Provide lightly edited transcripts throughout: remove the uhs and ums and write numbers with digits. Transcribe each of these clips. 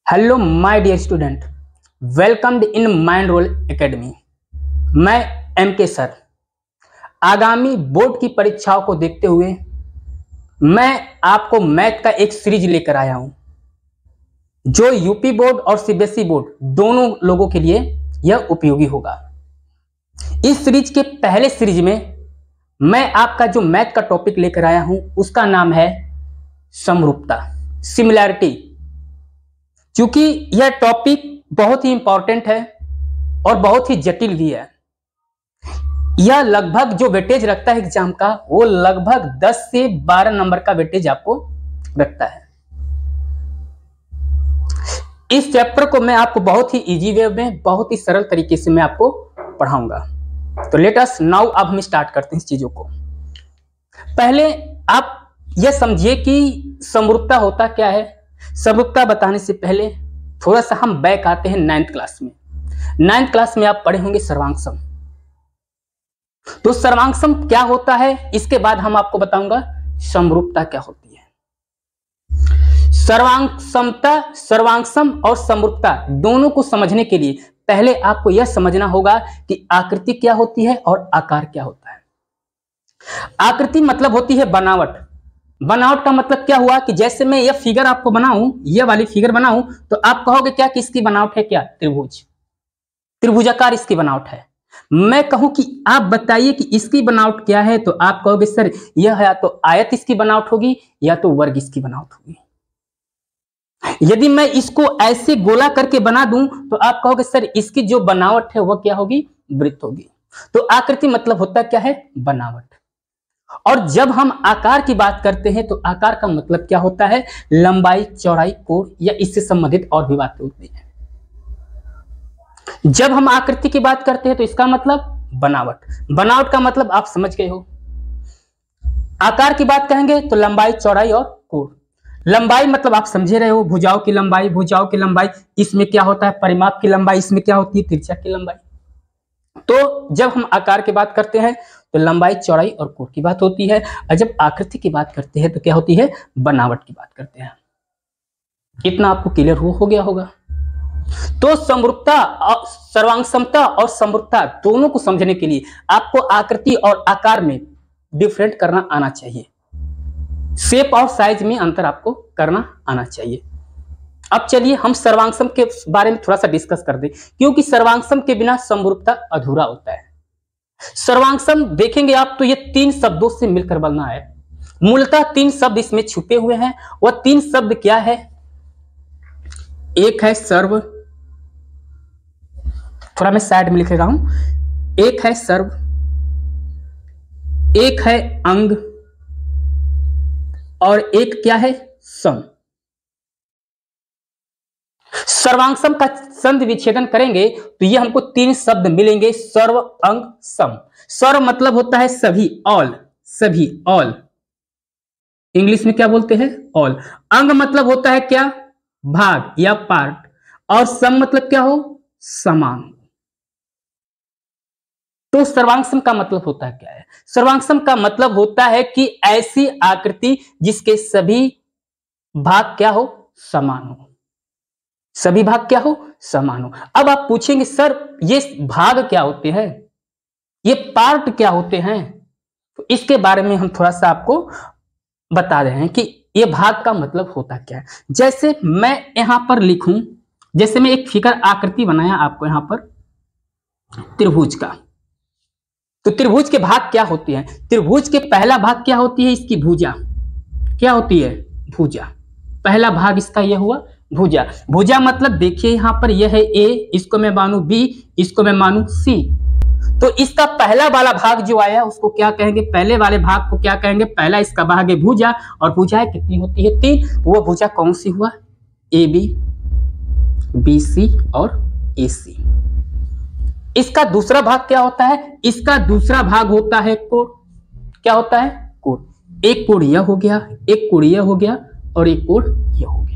Hello my dear student, welcome in mind role academy. मैं MK sir. आगामी board की परीक्षाओं को देखते हुए मैं आपको मैथ का एक सीरीज लेकर आया हूं, जो यूपी बोर्ड और सीबीएसई बोर्ड दोनों लोगों के लिए यह उपयोगी होगा। इस सीरीज के पहले सीरीज में मैं आपका जो मैथ का टॉपिक लेकर आया हूं उसका नाम है समरूपता, सिमिलैरिटी। क्योंकि यह टॉपिक बहुत ही इंपॉर्टेंट है और बहुत ही जटिल भी है। यह लगभग जो वेटेज रखता है एग्जाम का, वो लगभग 10 से 12 नंबर का वेटेज आपको रखता है। इस चैप्टर को मैं आपको बहुत ही इजी वे में, बहुत ही सरल तरीके से मैं आपको पढ़ाऊंगा। तो लेट अस नाउ, अब हम स्टार्ट करते हैं इस चीजों को। पहले आप यह समझिए कि समरूपता होता क्या है। समरूपता बताने से पहले थोड़ा सा हम बैक आते हैं 9th क्लास में। 9th क्लास में आप पढ़े होंगे सर्वांग सम। तो सर्वांग सम क्या होता है, इसके बाद हम आपको बताऊंगा समरूपता क्या होती है। सर्वांग सम और समरूपता दोनों को समझने के लिए पहले आपको यह समझना होगा कि आकृति क्या होती है और आकार क्या होता है। आकृति मतलब होती है बनावट। बनावट का मतलब क्या हुआ कि जैसे मैं यह फिगर आपको बनाऊं, यह वाली फिगर बनाऊं, तो आप कहोगे क्या कि इसकी बनावट है क्या? त्रिभुज, त्रिभुजाकार इसकी बनावट है। मैं कहूं कि आप बताइए कि इसकी बनावट क्या है, तो आप कहोगे सर यह या तो आयत इसकी बनावट होगी या तो वर्ग इसकी बनावट होगी। यदि मैं इसको ऐसे गोला करके बना दूं तो आप कहोगे सर इसकी जो बनावट है वह क्या होगी? वृत्त होगी। तो आकृति मतलब होता क्या है? बनावट। और जब हम आकार की बात करते हैं तो आकार का मतलब क्या होता है? लंबाई, चौड़ाई, कोण या इससे संबंधित और भी बातें होती हैं। जब हम आकृति की बात करते हैं तो इसका मतलब बनावट। बनावट का मतलब आप समझ गए हो। आकार की बात कहेंगे तो लंबाई, चौड़ाई और कोण। लंबाई मतलब आप समझे रहे हो, भुजाओं की लंबाई, भुजाओं की लंबाई इसमें क्या होता है? परिमाप की लंबाई। इसमें क्या होती है? तिरछा की लंबाई। तो जब हम आकार की बात करते हैं तो लंबाई, चौड़ाई और कोण की बात होती है, और जब आकृति की बात करते हैं तो क्या होती है? बनावट की बात करते हैं। इतना आपको क्लियर हो गया होगा। तो समरूपता, सर्वांग समता और समरूपता दोनों को समझने के लिए आपको आकृति और आकार में डिफरेंट करना आना चाहिए। शेप और साइज में अंतर आपको करना आना चाहिए। अब चलिए हम सर्वांग सम के बारे में थोड़ा सा डिस्कस कर दें, क्योंकि सर्वांग सम के बिना समरूपता अधूरा होता है। सर्वांग सम देखेंगे आप तो ये 3 शब्दों से मिलकर बनना है। मूलतः 3 शब्द इसमें छुपे हुए हैं। वह 3 शब्द क्या है? एक है सर्व, थोड़ा मैं साइड में लिख रहा हूं। एक है सर्व, एक है अंग और एक क्या है? सम। सर्वांग सम का संधि विच्छेदन करेंगे तो ये हमको 3 शब्द मिलेंगे, सर्व, अंग, सम। सर्व मतलब होता है सभी, ऑल, सभी, ऑल। इंग्लिश में क्या बोलते हैं? ऑल। अंग मतलब होता है क्या? भाग या पार्ट। और सम मतलब क्या हो? समान। तो सर्वांग सम का मतलब होता है क्या है? सर्वांग सम का मतलब होता है कि ऐसी आकृति जिसके सभी भाग क्या हो? समान हो। सभी भाग क्या हो? समान हो। अब आप पूछेंगे सर ये भाग क्या होते हैं, ये पार्ट क्या होते हैं? तो इसके बारे में हम थोड़ा सा आपको बता रहे हैं कि ये भाग का मतलब होता क्या है। जैसे मैं यहां पर लिखूं, जैसे मैं एक फिगर आकृति बनाया आपको यहां पर त्रिभुज का, तो त्रिभुज के भाग क्या होते हैं? त्रिभुज के पहला भाग क्या होती है? इसकी भुजा। क्या होती है? भुजा। पहला भाग इसका यह हुआ भुजा। भुजा मतलब देखिए यहां पर यह है ए, इसको मैं मानू बी, इसको मैं मानू सी। तो इसका पहला वाला भाग जो आया उसको क्या कहेंगे? पहले वाले भाग को क्या कहेंगे? पहला इसका भाग है भुजा, और भुजाएं कितनी होती है? 3। वो भुजा कौन सी हुआ? ए बी, बी सी और ए सी। इसका दूसरा भाग क्या होता है? इसका दूसरा भाग होता है कोण। क्या होता है? कोण। एक कोण यह हो गया, एक कोण यह हो गया और एक कोण यह हो गया।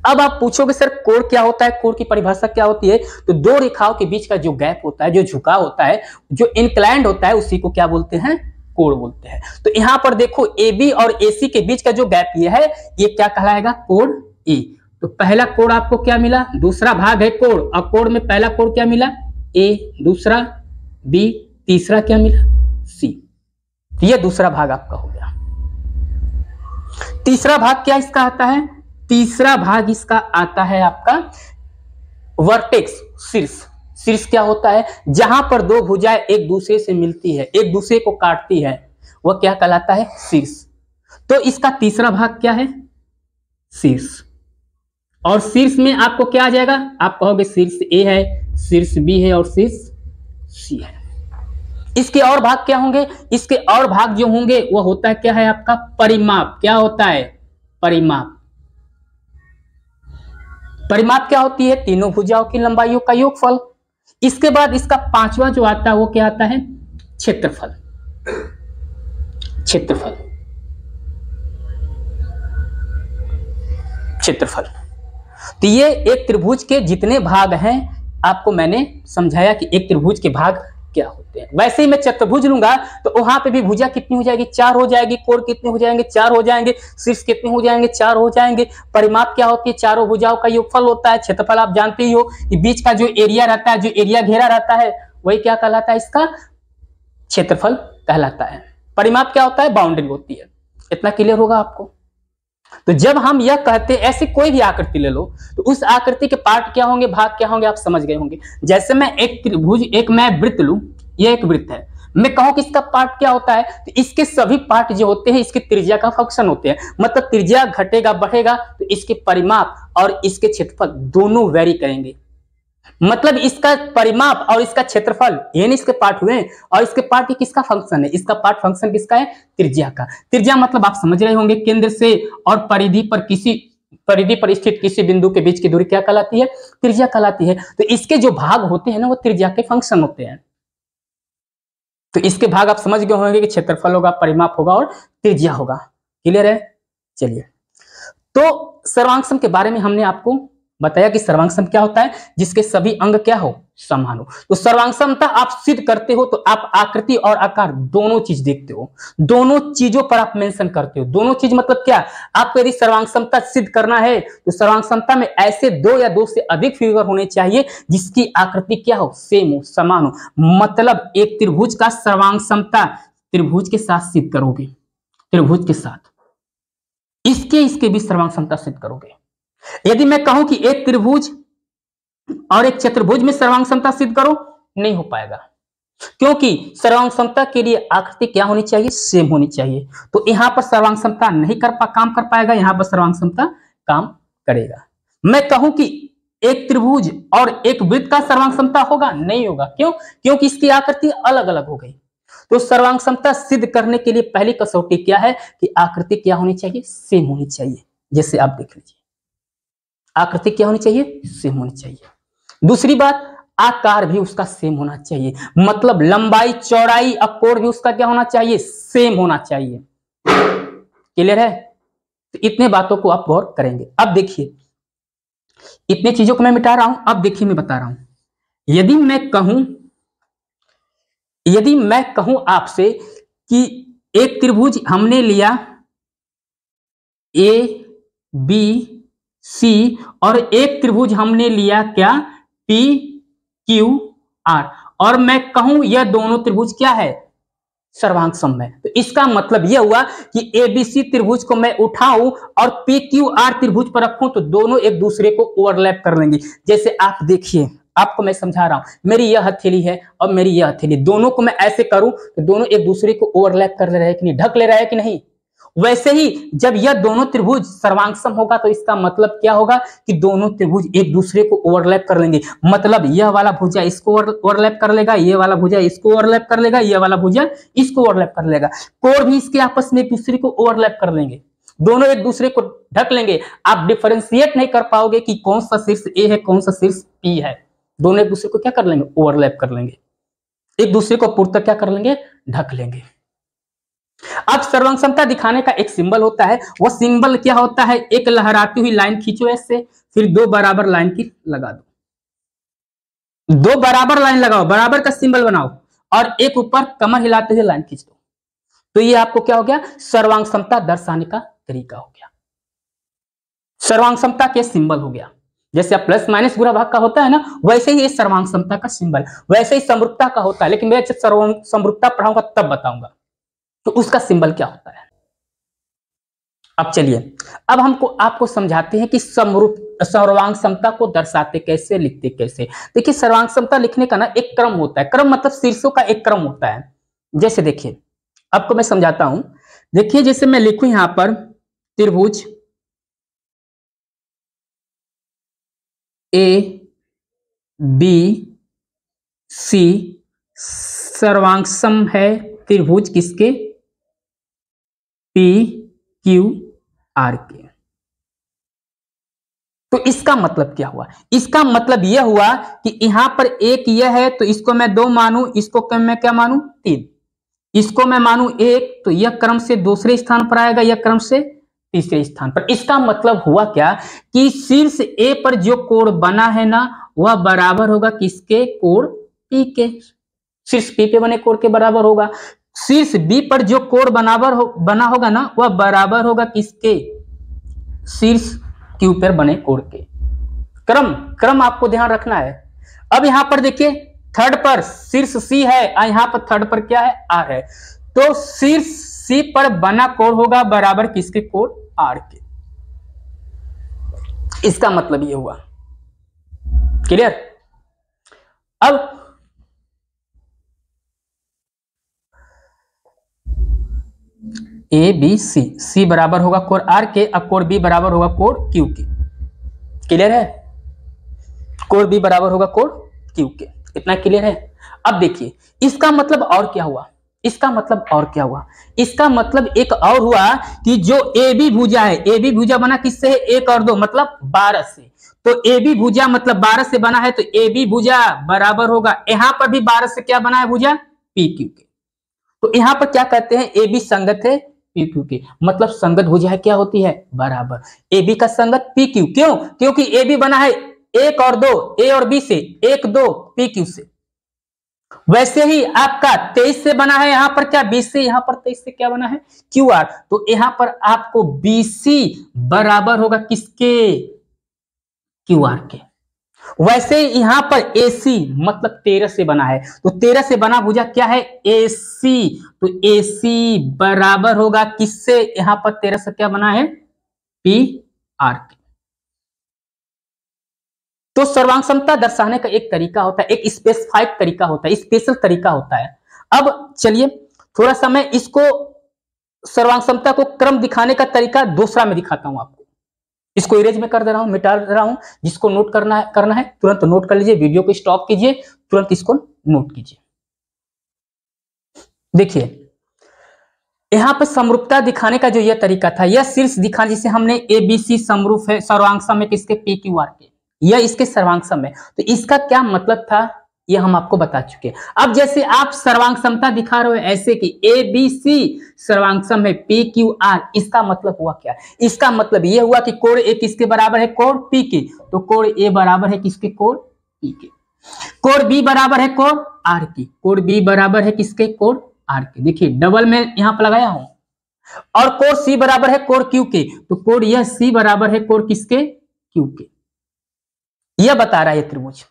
अब आप पूछोगे सर कोण क्या होता है? कोण की परिभाषा क्या होती है? तो 2 रेखाओं के बीच का जो गैप होता है, जो झुकाव होता है, जो इंक्लाइंड होता है, उसी को क्या बोलते हैं? कोण बोलते हैं। तो यहां पर देखो ए बी और ए सी के बीच का जो गैप ये है, ये क्या कहलाएगा? कोण ए। तो पहला कोण आपको क्या मिला, दूसरा भाग है कोण, और कोण में पहला कोण क्या मिला, ए, दूसरा बी, तीसरा क्या मिला, सी। तो ये दूसरा भाग आपका हो गया। तीसरा भाग क्या इसका आता है, तीसरा भाग इसका आता है आपका वर्टेक्स, शीर्ष। शीर्ष क्या होता है, जहां पर दो भुजाएं एक दूसरे से मिलती है, एक दूसरे को काटती है, वह क्या कहलाता है, शीर्ष। तो इसका तीसरा भाग क्या है, शीर्ष। और शीर्ष में आपको क्या आ जाएगा, आप कहोगे शीर्ष ए है, शीर्ष बी है और शीर्ष सी है। इसके और भाग क्या होंगे, इसके और भाग जो होंगे वो होता है क्या है आपका, परिमाप। क्या होता है, परिमाप। परिमाप क्या होती है, तीनों भुजाओं की लंबाइयों का योगफल। इसके बाद इसका पांचवा जो आता है वो क्या आता है, क्षेत्रफल। क्षेत्रफल, क्षेत्रफल। तो ये एक त्रिभुज के जितने भाग हैं आपको मैंने समझाया कि एक त्रिभुज के भाग क्या होते हैं। वैसे ही मैं चतुर्भुज लूंगा तो वहां पे भी भुजा कितनी हो जाएगी, 4 हो जाएगी, कोण कितने हो जाएंगे, 4 हो जाएंगे, शीर्ष कितने हो जाएंगे, 4 हो जाएंगे। परिमाप क्या होती है, चारों भुजाओं का योगफल होता है। क्षेत्रफल आप जानते ही हो कि बीच का जो एरिया रहता है, जो एरिया घेरा रहता है, वही क्या कहलाता है, इसका क्षेत्रफल कहलाता है। परिमाप क्या होता है, बाउंड्री होती है। इतना क्लियर होगा आपको। तो जब हम यह कहते हैं, ऐसी कोई भी आकृति ले लो तो उस आकृति के पार्ट क्या होंगे, भाग क्या होंगे, आप समझ गए होंगे। जैसे मैं एक त्रिभुज, एक मैं वृत्त लूं, यह एक वृत्त है, मैं कहूं कि इसका पार्ट क्या होता है, तो इसके सभी पार्ट जो होते हैं इसकी त्रिज्या का फंक्शन होते हैं। मतलब त्रिज्या घटेगा बढ़ेगा तो इसके परिमाप और इसके क्षेत्रफल दोनों वेरी करेंगे। मतलब इसका परिमाप और इसका क्षेत्रफल, ये नहीं इसके पार्ट हुए, और इसके पार्ट किसका फंक्शन है, इसका पार्ट फंक्शन किसका है, त्रिज्या का। त्रिज्या मतलब आप समझ रहे होंगे, केंद्र से और परिधि पर स्थित किसी बिंदु के बीच की दूरी क्या कहलाती है, त्रिज्या कहलाती है। तो इसके जो भाग होते हैं ना वो त्रिज्या के फंक्शन होते हैं। तो इसके भाग आप समझ गए होंगे कि क्षेत्रफल होगा, परिमाप होगा और त्रिज्या होगा। क्लियर है। चलिए, तो सर्वांग के बारे में हमने आपको बताया कि सर्वांग क्या होता है, जिसके सभी अंग क्या हो, समान हो। तो सर्वांग आप सिद्ध करते हो तो आप आकृति और आकार दोनों चीज देखते हो, दोनों चीजों पर आप मेंशन करते हो। दोनों चीज मतलब क्या, आपको यदि सर्वांग सिद्ध करना है तो सर्वांग में ऐसे 2 या 2 से अधिक फिगर होने चाहिए जिसकी आकृति क्या हो, सेम हो, समान हो। मतलब एक त्रिभुज का सर्वांग त्रिभुज के साथ सिद्ध करोगे, त्रिभुज के साथ इसके भी सर्वांग सिद्ध करोगे। यदि मैं कहूं कि एक त्रिभुज और एक चतुर्भुज में सर्वांग सिद्ध करो, नहीं हो पाएगा, क्योंकि सर्वांग के लिए आकृति क्या होनी चाहिए, सेम होनी चाहिए। तो यहां पर सर्वांग नहीं काम कर पाएगा, यहां पर सर्वांग काम करेगा। मैं कहूं कि एक त्रिभुज और एक वृत्त का सर्वांग होगा, नहीं होगा। क्यों, क्योंकि इसकी आकृति अलग अलग हो गई। तो सर्वांग सिद्ध करने के लिए पहली कसौटी क्या है कि आकृति क्या होनी चाहिए, सेम होनी चाहिए। जैसे आप देख लीजिए, आकृति क्या होनी चाहिए, सेम होनी चाहिए। दूसरी बात, आकार भी उसका सेम होना चाहिए। मतलब लंबाई, चौड़ाई और कोण भी उसका क्या होना चाहिए, सेम होना चाहिए। क्लियर है। तो इतने बातों को आप गौर करेंगे। अब देखिए, इतने चीजों को मैं मिटा रहा हूं, अब देखिए मैं बता रहा हूं। यदि मैं कहूं आपसे कि एक त्रिभुज हमने लिया ए बी सी और एक त्रिभुज हमने लिया क्या, पी क्यू आर, और मैं कहूं यह दोनों त्रिभुज क्या है, सर्वांग समबाहु। तो इसका मतलब यह हुआ कि एबीसी त्रिभुज को मैं उठाऊं और पी क्यू आर त्रिभुज पर रखूं तो दोनों एक दूसरे को ओवरलैप कर लेंगे। जैसे आप देखिए, आपको मैं समझा रहा हूं, मेरी यह हथेली है और मेरी यह हथेली, दोनों को मैं ऐसे करूं तो दोनों एक दूसरे को ओवरलैप कर ले रहे हैं कि नहीं, ढक ले रहा है कि नहीं। वैसे ही जब यह दोनों त्रिभुज सर्वांग होगा तो इसका मतलब क्या होगा कि दोनों त्रिभुज एक दूसरे को ओवरलैप कर लेंगे। मतलब यह वाला भुजा इसको ओवरलैप कर लेगा, यह वाला भुजा इसको ओवरलैप कर लेगा, यह वाला भुजा इसको ओवरलैप कर लेगा। कोण भी इसके आपस में एक दूसरे को ओवरलैप कर लेंगे, दोनों एक दूसरे को ढक लेंगे। आप डिफरेंशिएट नहीं कर पाओगे कि कौन सा शीर्ष ए है, कौन सा शीर्ष पी है। दोनों एक दूसरे को क्या कर लेंगे, ओवरलैप कर लेंगे, एक दूसरे को पूर्णतः क्या कर लेंगे, ढक लेंगे। अब सर्वांग दिखाने का एक सिंबल होता है, वो सिंबल क्या होता है, एक लहराती हुई लाइन खींचो ऐसे, फिर 2 बराबर लाइन की लगा दो, 2 बराबर लाइन लगाओ, बराबर का सिंबल बनाओ और एक ऊपर कमर हिलाते हुए लाइन खींच दो। तो ये आपको क्या हो गया, सर्वांग दर्शाने का तरीका हो गया। सर्वांग समता के सिंबल हो गया। जैसे आप प्लस माइनस गुणा भाग का होता है ना, वैसे ही ये सर्वांग समता का सिंबल, वैसे ही समरूपता का होता है, लेकिन मैं जब समरूपता पढ़ाऊंगा तब बताऊंगा तो उसका सिंबल क्या होता है। अब चलिए, अब हमको आपको समझाते हैं कि सर्वांग समता को दर्शाते कैसे, लिखते कैसे। देखिए, सर्वांग समता लिखने का ना एक क्रम होता है। क्रम मतलब शीर्षों का एक क्रम होता है। जैसे देखिए, आपको मैं समझाता हूं। देखिए, जैसे मैं लिखूं यहां पर त्रिभुज ए बी सी सर्वांग सम है त्रिभुज किसके, पी क्यू आर के। तो इसका मतलब क्या हुआ? इसका मतलब यह हुआ कि यहां पर एक यह है तो इसको मैं 2 मानूं, इसको मैं क्या मानूं 3, इसको मैं मानूं 1, तो यह क्रम से दूसरे स्थान पर आएगा, यह क्रम से तीसरे स्थान पर। इसका मतलब हुआ क्या कि शीर्ष ए पर जो कोण बना है ना, वह बराबर होगा किसके, कोण पी के। शीर्ष पी पे बने कोण के बराबर होगा। शीर्ष बी पर जो कोण बना होगा ना, वह बराबर होगा किसके, शीर्ष क्यू पर बने कोण के। क्रम आपको ध्यान रखना है। अब यहां पर देखिए, थर्ड पर शीर्ष सी है, यहां पर थर्ड पर क्या है, आर है, तो शीर्ष सी पर बना कोण होगा बराबर किसके, कोण आर के। इसका मतलब ये हुआ। क्लियर? अब ए बी सी, सी बराबर होगा कोण आर के, अब कोण बी बराबर होगा कोण क्यू के। क्लियर है? कोण बी बराबर होगा कोण क्यू के। इतना क्लियर है? अब देखिए, इसका मतलब और क्या हुआ, इसका मतलब और क्या हुआ, इसका मतलब एक और हुआ कि जो ए बी भुजा है, ए बी भुजा बना किससे है, 1 और 2 मतलब 12 से। तो ए बी भुजा मतलब 12 से बना है, तो ए बी भुजा बराबर होगा, यहां पर भी 12 से क्या बना है भुजा, पी क्यू के। तो यहां पर क्या कहते हैं, ए बी संगत है पी क्यू के, मतलब संगत भुजा क्या होती है, बराबर। ए बी का संगत पी क्यू, क्यों, क्योंकि ए बी बना है 1 और 2, ए और बी से, 1 2 पी क्यू से। वैसे ही आपका 23 से बना है, यहां पर क्या 20 से, यहां पर 23 से क्या बना है, क्यू आर। तो यहां पर आपको बीसी बराबर होगा किसके, क्यू आर के। वैसे यहां पर एसी मतलब 13 से बना है, तो 13 से बना भुजा क्या है, एसी। तो एसी बराबर होगा किससे, यहां पर 13 से क्या बना है, पी आर के। तो सर्वांग समता दर्शाने का एक तरीका होता है, एक स्पेसिफाइड तरीका होता है, स्पेशल तरीका होता है। अब चलिए, थोड़ा सा मैं इसको सर्वांग समता को क्रम दिखाने का तरीका दूसरा में दिखाता हूं आपको। इसको इरेज में कर दे रहा हूं, मिटा दे रहा हूं। जिसको नोट करना है तुरंत नोट कर लीजिए, वीडियो को स्टॉप कीजिए, तुरंत इसको नोट कीजिए। देखिए, यहां पर समरूपता दिखाने का जो यह तरीका था, यह शीर्ष दिखा, जिसे हमने एबीसी समरूप है सर्वांग सम है किसके, पी क्यू आर के, यह इसके सर्वांग सम है। तो इसका क्या मतलब था, यह हम आपको बता चुके हैं। अब जैसे आप सर्वांग समता दिखा रहे हो ऐसे कि ए बी सी सर्वांग सम है पी क्यू आर, इसका मतलब हुआ क्या, इसका मतलब यह हुआ कि कोण ए किसके बराबर है, कोण पी के। तो कोण ए बराबर है किसके, कोण पी के। कोण बी बराबर है कोण आर की, कोण बी बराबर है किसके, कोण आर के। देखिए, डबल में यहां पर लगाया हूं। और कोण सी बराबर है कोण क्यू के, तो कोण यह सी बराबर है कोण किसके, क्यू के। यह बता रहा है त्रिभुज।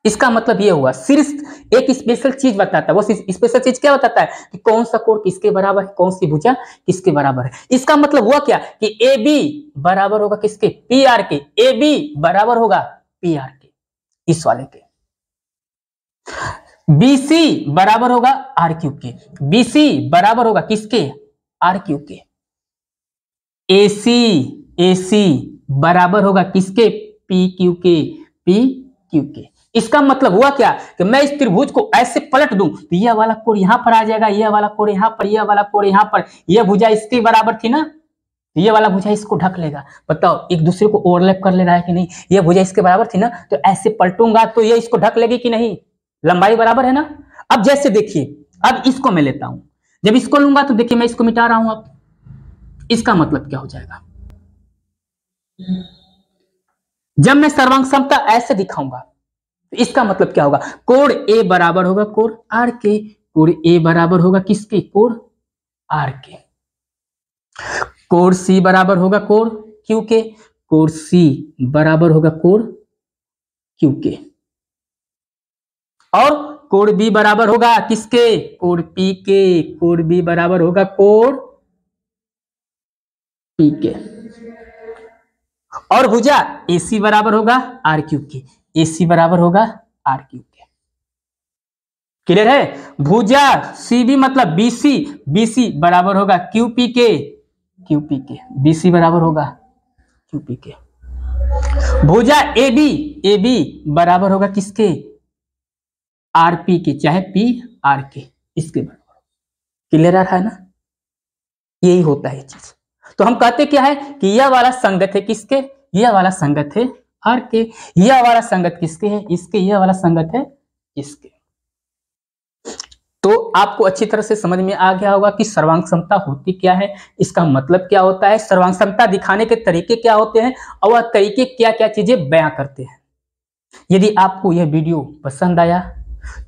इसका मतलब यह हुआ, शीर्ष एक स्पेशल चीज बताता है। वो स्पेशल चीज क्या बताता है कि कौन सा कोण किसके बराबर है, कौन सी भुजा किसके बराबर है। इसका मतलब हुआ क्या कि ए बी बराबर होगा किसके, पी आर के, ए बी बराबर होगा पी आर के, इस वाले के। बीसी बराबर होगा आर क्यू के, बीसी बराबर होगा किसके, आर क्यू के। एसी एसी बराबर होगा किसके, पी क्यू के, पी क्यू के। इसका मतलब हुआ क्या कि मैं इस त्रिभुज को ऐसे पलट दूं तो यह वाला कोण यहां पर आ जाएगा, यह वाला कोण यहां पर, यह वाला कोण यहां पर, यह भुजा इसके बराबर थी ना, ये वाला भुजा इसको ढक लेगा। बताओ एक दूसरे को ओवरलैप कर ले रहा है कि नहीं, यह भुजा इसके बराबर थी ना, तो ऐसे पलटूंगा तो ये इसको ढक लेगी कि नहीं, लंबाई बराबर है ना। अब जैसे देखिए, अब इसको मैं लेता हूं, जब इसको लूंगा तो देखिए मैं इसको मिटा रहा हूं। अब इसका मतलब क्या हो जाएगा, जब मैं सर्वांग समता ऐसे दिखाऊंगा तो इसका मतलब क्या होगा, कोण ए बराबर होगा कोण आर के, कोण ए बराबर होगा किसके, कोण आर के। कोण सी बराबर होगा कोण क्यू के, कोड सी बराबर होगा कोड क्यू के, और कोड बी बराबर होगा किसके, कोड पी के, कोड बी बराबर होगा कोड पी के, और भुजा AC बराबर होगा आर क्यू के, AC बराबर होगा आर क्यू के। क्लियर है? भुजा CB मतलब BC, BC बराबर होगा QP के, QP के, BC बराबर होगा QP के। भुजा AB, AB बराबर होगा किसके, RP के, चाहे PR के, इसके बराबर। क्लियर है ना? यही होता है चीज। तो हम कहते क्या है कि यह वाला संगत है किसके, यह वाला संगत है आर के, यह वाला संगत किसके है, इसके, यह वाला संगत है इसके। तो आपको अच्छी तरह से समझ में आ गया होगा कि सर्वांग समता होती क्या है, इसका मतलब क्या होता है, सर्वांग समता दिखाने के तरीके क्या होते हैं, और वह तरीके क्या क्या चीजें बयां करते हैं। यदि आपको यह वीडियो पसंद आया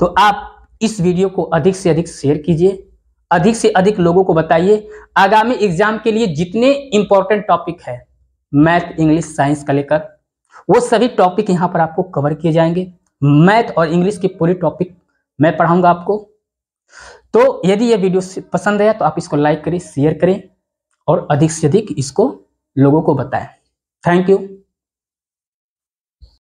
तो आप इस वीडियो को अधिक से अधिक शेयर कीजिए, अधिक से अधिक लोगों को बताइए। आगामी एग्जाम के लिए जितने इंपॉर्टेंट टॉपिक है मैथ, इंग्लिश, साइंस का लेकर, वो सभी टॉपिक यहाँ पर आपको कवर किए जाएंगे। मैथ और इंग्लिश के पूरे टॉपिक मैं पढ़ाऊंगा आपको। तो यदि यह वीडियो पसंद आया तो आप इसको लाइक करें, शेयर करें और अधिक से अधिक इसको लोगों को बताएं। Thank you.